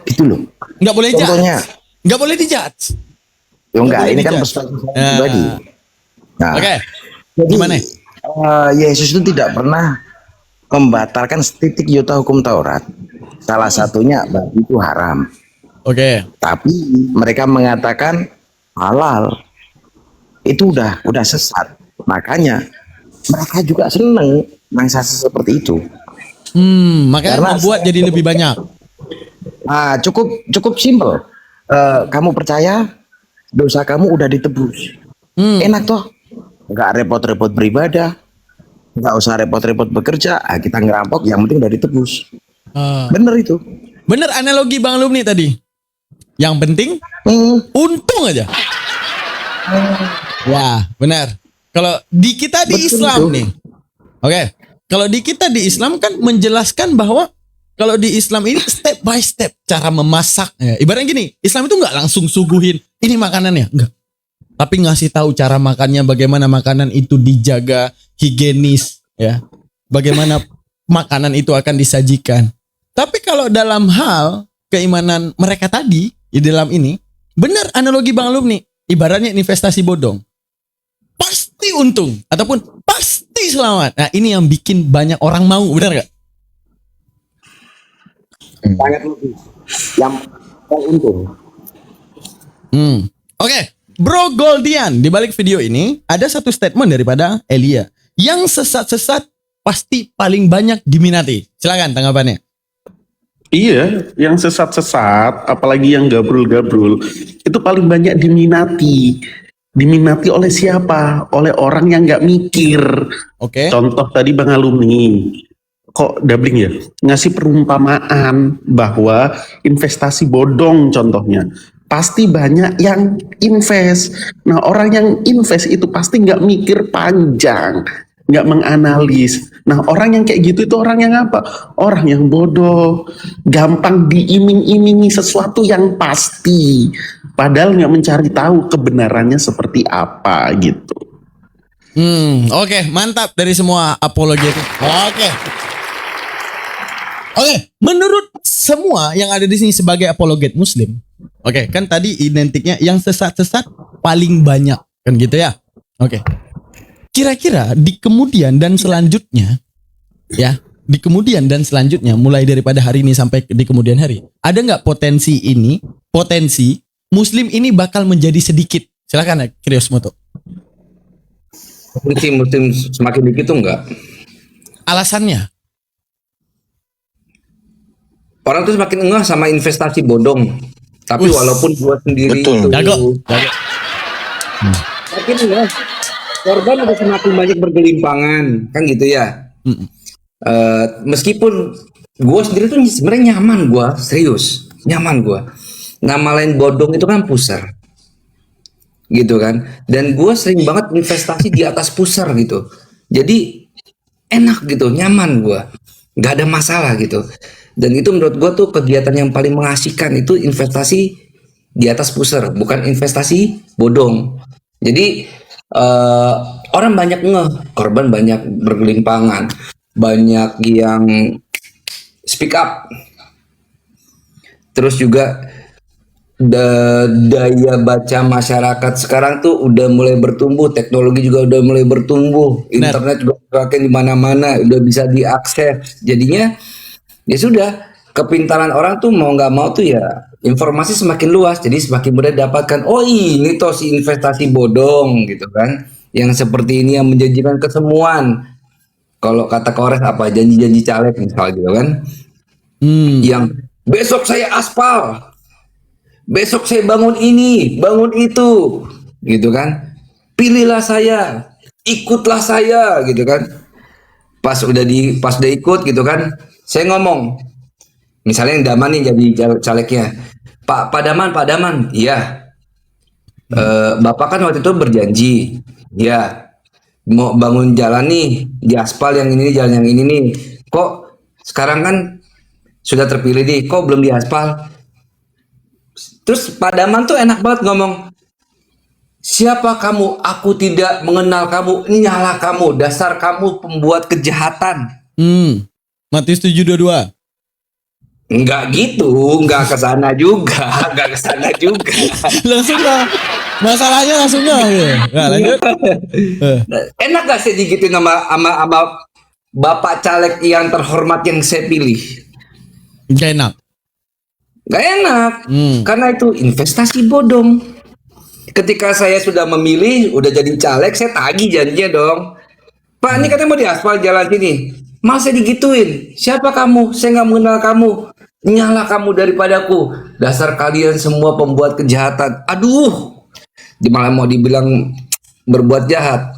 itu loh. Nggak boleh Contohnya, judge. Nggak boleh dijudge. enggak, boleh ini kan dijudge. perspektif saya Nah. pribadi. Nah, Oke, jadi, gimana? Yesus itu tidak pernah membatalkan setitik iota hukum Taurat. Salah satunya babi itu haram. Oke. Tapi mereka mengatakan halal. Itu udah sesat. Makanya mereka juga seneng sesat seperti itu. Makanya Karena- membuat jadi lebih banyak. Ah, cukup simpel. Kamu percaya dosa kamu udah ditebus. Enak toh. Nggak repot-repot beribadah. Nggak usah repot-repot bekerja. Kita ngerampok, yang penting udah ditebus. Bener itu. Bener analogi Bang Alumni tadi. Yang penting untung aja. Ya, benar. Kalau di kita di Betul, Islam betul. nih. Oke. Kalau di kita di Islam kan menjelaskan bahwa kalau di Islam ini step by step cara memasak. Ya, ibaratnya gini, Islam itu nggak langsung suguhin ini makanannya, enggak. Tapi ngasih tahu cara makannya, bagaimana makanan itu dijaga, higienis, ya. Bagaimana makanan itu akan disajikan. Tapi kalau dalam hal keimanan mereka tadi di dalam ini, benar analogi Bang Alumni, ibaratnya investasi bodong. Pasti untung ataupun pasti selamat. Nah, ini yang bikin banyak orang mau, benar gak? Sangat lebih yang untung. Oke, Bro Goldian, di balik video ini ada satu statement daripada Elia. Yang sesat-sesat pasti paling banyak diminati. Silakan tanggapannya. Iya, yang sesat-sesat, apalagi yang gabrul-gabrul, itu paling banyak diminati. Diminati oleh siapa? Oleh orang yang nggak mikir. Oke. Contoh tadi Bang Alumni, kok Dabling ya, ngasih perumpamaan bahwa investasi bodong contohnya. Pasti banyak yang invest. Nah, orang yang invest itu pasti nggak mikir panjang, nggak menganalis. Nah, orang yang kayak gitu itu orang yang apa? Orang yang bodoh, gampang diiming-imingi sesuatu yang pasti, padahal nggak mencari tahu kebenarannya seperti apa gitu. Oke, mantap dari semua apologet. Oke, menurut semua yang ada di sini sebagai apologet Muslim, oke, kan tadi identiknya yang sesat-sesat paling banyak, kan gitu ya? Oke. Kira-kira di kemudian dan selanjutnya, ya, di kemudian dan selanjutnya, mulai daripada hari ini sampai di kemudian hari, ada nggak potensi Muslim ini bakal menjadi sedikit? Silakan ya, Krios Moto. Muslim semakin dikit tuh enggak. Alasannya? Orang tuh semakin ngeh sama investasi bodong. Tapi walaupun gua sendiri Betul. itu Jago. makin ngeh, korban udah semakin banyak bergelimpangan, kan gitu ya. Meskipun gua sendiri tuh sebenarnya nyaman, gua serius nyaman gua. Nama lain bodong itu kan pusar, gitu kan. Dan gua sering banget investasi di atas pusar gitu. Jadi enak gitu, nyaman gua, nggak ada masalah gitu. Dan itu menurut gue tuh kegiatan yang paling mengasihkan itu investasi di atas pusar, bukan investasi bodong. Jadi orang banyak ngeh, korban banyak bergelimpangan, banyak yang speak up. Terus juga daya baca masyarakat sekarang tuh udah mulai bertumbuh, teknologi juga udah mulai bertumbuh, internet juga makin di mana-mana, udah bisa diakses. Jadinya ya sudah, kepintaran orang tuh mau nggak mau tuh ya informasi semakin luas, jadi semakin mudah dapatkan. Oh, ini toh si investasi bodong gitu kan, yang seperti ini yang menjanjikan kesemuan. Kalau kata Kores apa, janji-janji caleg misal gitu kan, yang besok saya aspal, besok saya bangun ini, bangun itu, gitu kan. Pilihlah saya, ikutlah saya, gitu kan. Pas udah ikut gitu kan, saya ngomong, misalnya yang Daman nih jadi calegnya, Pak Daman, iya, Bapak kan waktu itu berjanji, ya, mau bangun jalan nih, di aspal yang ini, jalan yang ini nih, kok sekarang kan sudah terpilih nih, kok belum di aspal? Terus Pak Daman tuh enak banget ngomong, siapa kamu? Aku tidak mengenal kamu, nyala kamu, dasar kamu pembuat kejahatan. Matius 7:22. Enggak gitu, enggak ke sana juga, enggak ke sana juga. Langsung lah. Masalahnya langsung lah. Nah, lanjut. Enak gak sih digituin sama Bapak caleg yang terhormat yang saya pilih? Gak enak. Gak enak, karena itu investasi bodong. Ketika saya sudah memilih, udah jadi caleg, saya tagih janjinya dong. Pak, ini katanya mau diaspal jalan sini. Masa digituin? Siapa kamu? Saya nggak mengenal kamu. Nyala kamu daripadaku. Dasar kalian semua pembuat kejahatan. Aduh, malah mau dibilang berbuat jahat.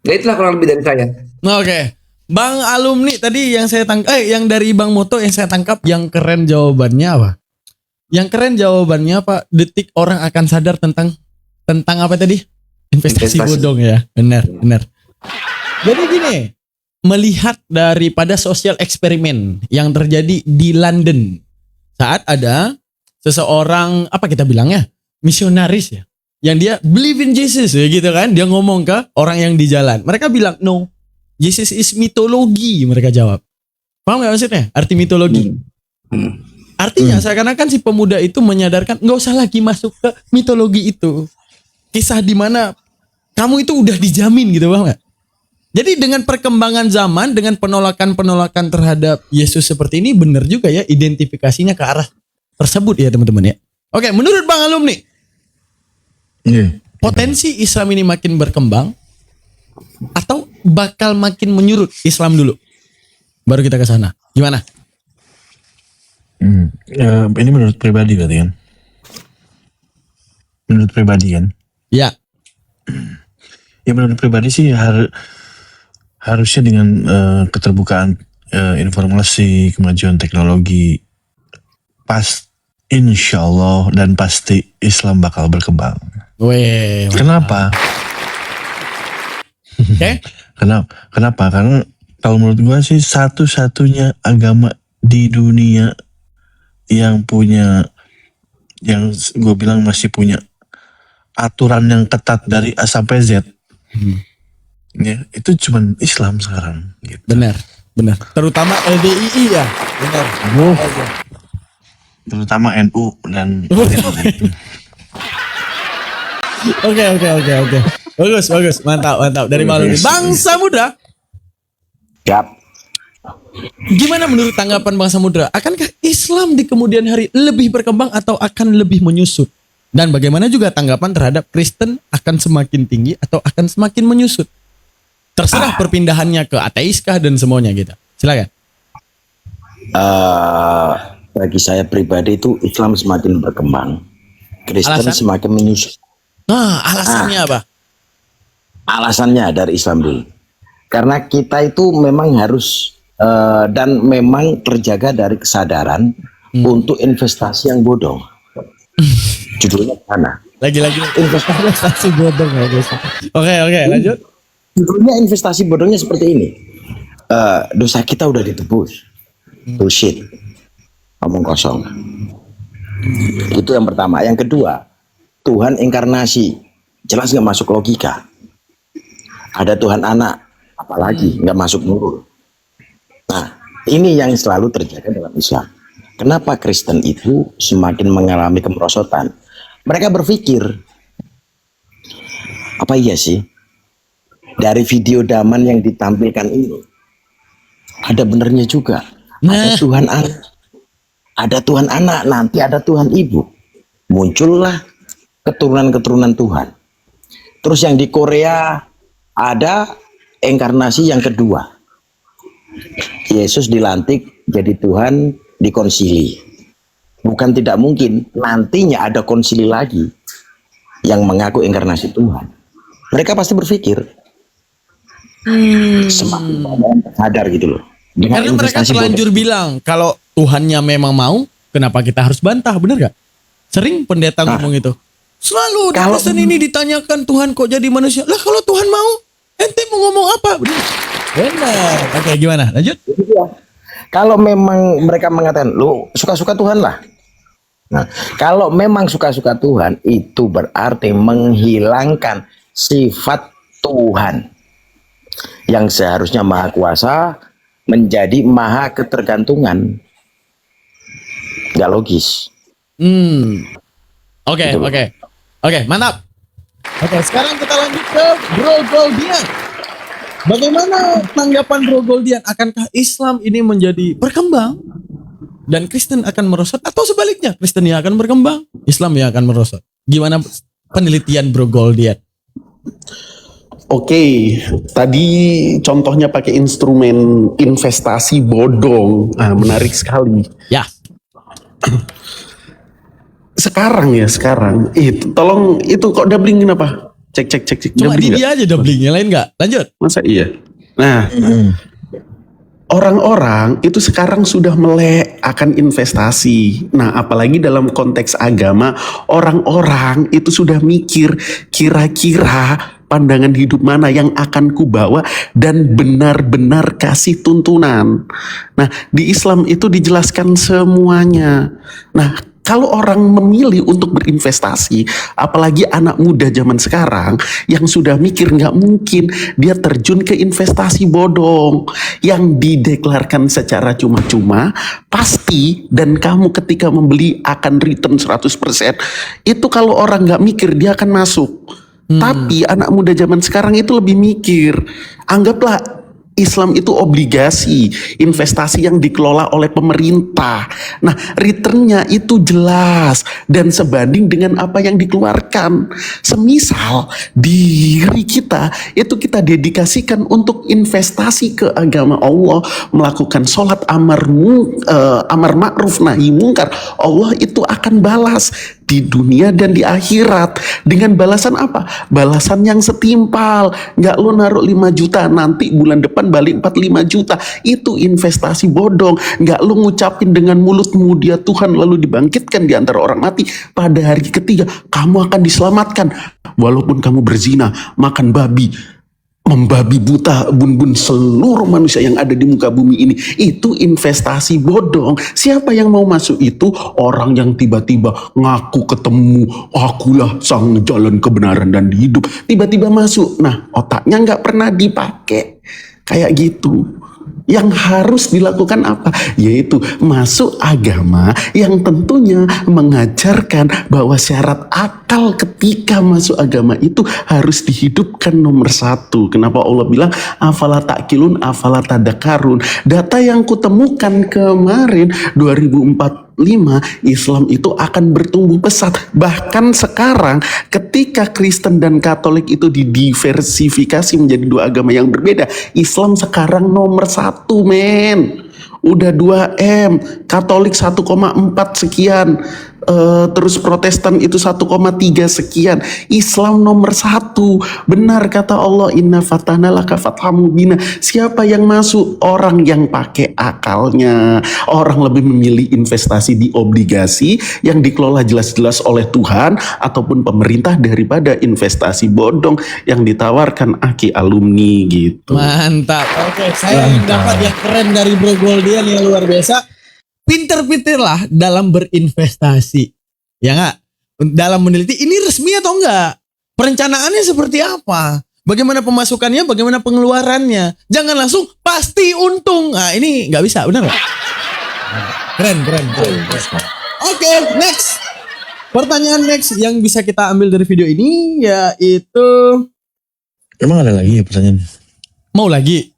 Ya itulah kurang lebih dari saya. Oke. Bang Alumni tadi yang saya yang dari Bang Moto yang saya tangkap, yang keren jawabannya apa? Yang keren jawabannya Pak, detik orang akan sadar tentang apa tadi? Investasi bodong ya. Benar. Jadi gini, melihat daripada sosial eksperimen yang terjadi di London saat ada seseorang, apa kita bilangnya, misionaris ya, yang dia believe in Jesus ya gitu kan, dia ngomong ke orang yang di jalan, mereka bilang no, Jesus is mitologi, mereka jawab. Paham gak maksudnya? Arti mitologi. Artinya seakan-akan si pemuda itu menyadarkan nggak usah lagi masuk ke mitologi itu. Kisah di mana kamu itu udah dijamin gitu, paham gak? Jadi dengan perkembangan zaman, dengan penolakan-penolakan terhadap Yesus seperti ini, benar juga ya identifikasinya ke arah tersebut ya teman-teman ya. Oke, menurut Bang Alum nih, potensi Islam ini makin berkembang atau bakal makin menyurut Islam dulu? Baru kita ke sana. Gimana? Ini menurut pribadi berarti kan? Menurut pribadi kan? Ya. Ya menurut pribadi sih harusnya dengan keterbukaan informasi, kemajuan teknologi, insya Allah dan pasti Islam bakal berkembang. Weh. Kenapa? Oke. Kenapa? Karena kalau menurut gua sih satu-satunya agama di dunia yang gue bilang masih punya aturan yang ketat dari A sampai Z. Ya, itu cuman Islam sekarang. Gitu. Benar. Terutama LDII ya. Benar. Terutama NU dan Oke. Bagus. Mantap. Dari malu nih. Bang Samudra. Siap. Gimana menurut tanggapan Bang Samudra? Akankah Islam di kemudian hari lebih berkembang atau akan lebih menyusut? Dan bagaimana juga tanggapan terhadap Kristen akan semakin tinggi atau akan semakin menyusut? Terserah perpindahannya ke ateiskah dan semuanya gitu. Silakan. Bagi saya pribadi itu Islam semakin berkembang, Kristen Alasan? semakin menyusut. Alasannya apa? Alasannya dari Islam dulu. Karena kita itu memang harus dan memang terjaga dari kesadaran untuk investasi yang bodong. Judulnya mana? Lagi-lagi investasi bodong ya guys. Oke, lanjut. Judulnya investasi bodongnya seperti ini. Dosa kita udah ditebus. Bullshit. Ngomong kosong. Itu yang pertama. Yang kedua, Tuhan inkarnasi. Jelas nggak masuk logika. Ada Tuhan anak, apalagi nggak masuk nurul. Nah, ini yang selalu terjaga dalam Islam. Kenapa Kristen itu semakin mengalami kemerosotan? Mereka berpikir, apa iya sih? Dari video daman yang ditampilkan ini, ada benernya juga. Ada Tuhan anak. Ada Tuhan anak, nanti ada Tuhan ibu. Muncullah keturunan-keturunan Tuhan. Terus yang di Korea ada inkarnasi yang kedua. Yesus dilantik jadi Tuhan di konsili. Bukan tidak mungkin nantinya ada konsili lagi yang mengaku inkarnasi Tuhan. Mereka pasti berpikir semakin sadar gitu loh. Karena mereka terlanjur bilang kalau Tuhannya memang mau, kenapa kita harus bantah, bener gak? Sering pendeta ngomong itu. Selalu di pesan ini ditanyakan Tuhan kok jadi manusia. Lah kalau Tuhan mau, ente mau ngomong apa? Benar. Oke, gimana? Lanjut. Kalau memang mereka mengatakan, lu suka-suka Tuhan lah. Nah, kalau memang suka-suka Tuhan, itu berarti menghilangkan sifat Tuhan. Yang seharusnya maha kuasa, menjadi maha ketergantungan. Gak logis. Oke, mantap. Oke, sekarang kita lanjut ke Bro Goldian. Bagaimana tanggapan Bro Goldian? Akankah Islam ini menjadi berkembang dan Kristen akan merosot, atau sebaliknya Kristen yang akan berkembang, Islam yang akan merosot? Gimana penelitian Bro Goldian? Oke, tadi contohnya pakai instrumen investasi bodong. Menarik sekali. Ya. Sekarang itu tolong itu kok doubling kenapa? Cek. Cuma Doubling dia aja doublingnya, lain nggak? Lanjut. Masa iya? Nah, orang-orang itu sekarang sudah melek akan investasi. Nah, apalagi dalam konteks agama, orang-orang itu sudah mikir kira-kira pandangan hidup mana yang akan kubawa dan benar-benar kasih tuntunan. Nah, di Islam itu dijelaskan semuanya. Nah, kalau orang memilih untuk berinvestasi, apalagi anak muda zaman sekarang yang sudah mikir, nggak mungkin dia terjun ke investasi bodong yang dideklarkan secara cuma-cuma, pasti, dan kamu ketika membeli akan return 100%. Itu kalau orang nggak mikir dia akan masuk. Tapi anak muda zaman sekarang itu lebih mikir. Anggaplah Islam itu obligasi, investasi yang dikelola oleh pemerintah. Nah, returnnya itu jelas dan sebanding dengan apa yang dikeluarkan. Semisal diri kita itu kita dedikasikan untuk investasi ke agama Allah, melakukan sholat amar ma'ruf nahi mungkar, Allah itu akan balas di dunia dan di akhirat dengan balasan apa? Balasan yang setimpal. Nggak lo naruh 5 juta nanti bulan depan balik 45 juta. Itu investasi bodong. Nggak lo ngucapin dengan mulutmu dia Tuhan lalu dibangkitkan di antara orang mati. Pada hari ketiga kamu akan diselamatkan. Walaupun kamu berzina, makan babi, membabi buta bun-bun seluruh manusia yang ada di muka bumi ini, itu investasi bodong. Siapa yang mau masuk itu? Orang yang tiba-tiba ngaku ketemu, akulah sang jalan kebenaran dan hidup, tiba-tiba masuk. Nah, otaknya nggak pernah dipakai kayak gitu. Yang harus dilakukan apa? Yaitu masuk agama yang tentunya mengajarkan bahwa syarat akal ketika masuk agama itu harus dihidupkan nomor 1. Kenapa Allah bilang afala ta'qilun afala tadakkarun? Data yang kutemukan kemarin 2045, Islam itu akan bertumbuh pesat. Bahkan sekarang ketika Kristen dan Katolik itu didiversifikasi menjadi 2 agama yang berbeda, Islam sekarang nomor 1, men. Udah 2M, Katolik 1,4 sekian, terus Protestan itu 1,3 sekian, Islam nomor 1. Benar kata Allah, inna fatahna laka fatham mubina. Siapa yang masuk? Orang yang pakai akalnya. Orang lebih memilih investasi di obligasi yang dikelola jelas-jelas oleh Tuhan ataupun pemerintah daripada investasi bodong yang ditawarkan aki alumni gitu. Mantap. Oke, saya dapat yang keren dari Bro Goldian yang luar biasa. Pinter-pinterlah dalam berinvestasi. Ya nggak? Dalam meneliti ini resmi atau enggak? Perencanaannya seperti apa? Bagaimana pemasukannya, bagaimana pengeluarannya? Jangan langsung pasti untung. Nah, ini nggak bisa, benar nggak? Keren. Oke, next. Pertanyaan next yang bisa kita ambil dari video ini yaitu, Emang ada lagi ya pertanyaan? mau lagi?